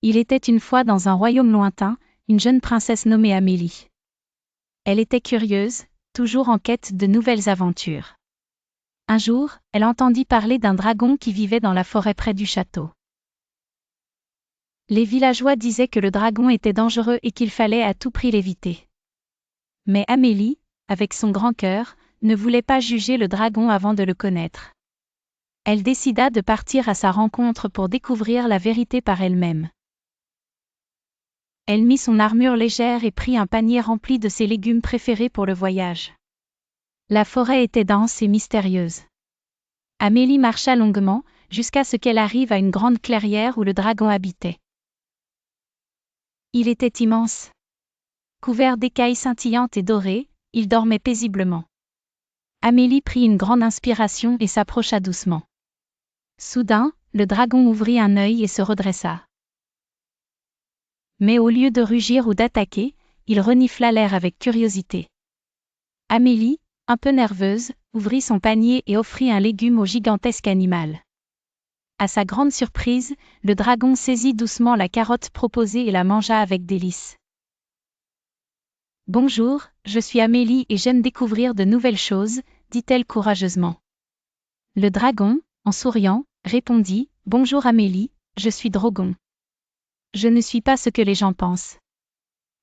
Il était une fois dans un royaume lointain, une jeune princesse nommée Amélie. Elle était curieuse, toujours en quête de nouvelles aventures. Un jour, elle entendit parler d'un dragon qui vivait dans la forêt près du château. Les villageois disaient que le dragon était dangereux et qu'il fallait à tout prix l'éviter. Mais Amélie, avec son grand cœur, ne voulait pas juger le dragon avant de le connaître. Elle décida de partir à sa rencontre pour découvrir la vérité par elle-même. Elle mit son armure légère et prit un panier rempli de ses légumes préférés pour le voyage. La forêt était dense et mystérieuse. Amélie marcha longuement, jusqu'à ce qu'elle arrive à une grande clairière où le dragon habitait. Il était immense. Couvert d'écailles scintillantes et dorées, il dormait paisiblement. Amélie prit une grande inspiration et s'approcha doucement. Soudain, le dragon ouvrit un œil et se redressa. Mais au lieu de rugir ou d'attaquer, il renifla l'air avec curiosité. Amélie, un peu nerveuse, ouvrit son panier et offrit un légume au gigantesque animal. À sa grande surprise, le dragon saisit doucement la carotte proposée et la mangea avec délice. « Bonjour, je suis Amélie et j'aime découvrir de nouvelles choses, dit-elle courageusement. Le dragon, en souriant, répondit « Bonjour Amélie, je suis Drogon. Je ne suis pas ce que les gens pensent.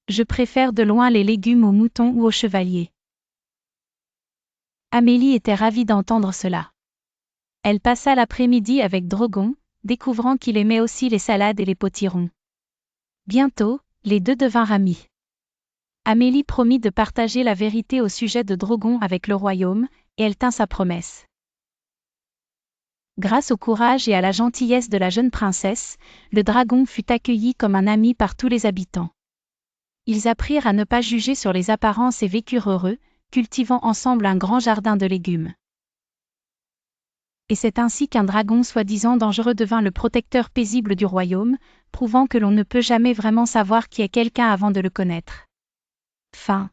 Je préfère de loin les légumes aux moutons ou aux chevaliers. » Amélie était ravie d'entendre cela. Elle passa l'après-midi avec Drogon, découvrant qu'il aimait aussi les salades et les potirons. Bientôt, les deux devinrent amis. Amélie promit de partager la vérité au sujet de Drogon avec le royaume, et elle tint sa promesse. Grâce au courage et à la gentillesse de la jeune princesse, le dragon fut accueilli comme un ami par tous les habitants. Ils apprirent à ne pas juger sur les apparences et vécurent heureux, cultivant ensemble un grand jardin de légumes. Et c'est ainsi qu'un dragon soi-disant dangereux devint le protecteur paisible du royaume, prouvant que l'on ne peut jamais vraiment savoir qui est quelqu'un avant de le connaître. Fin.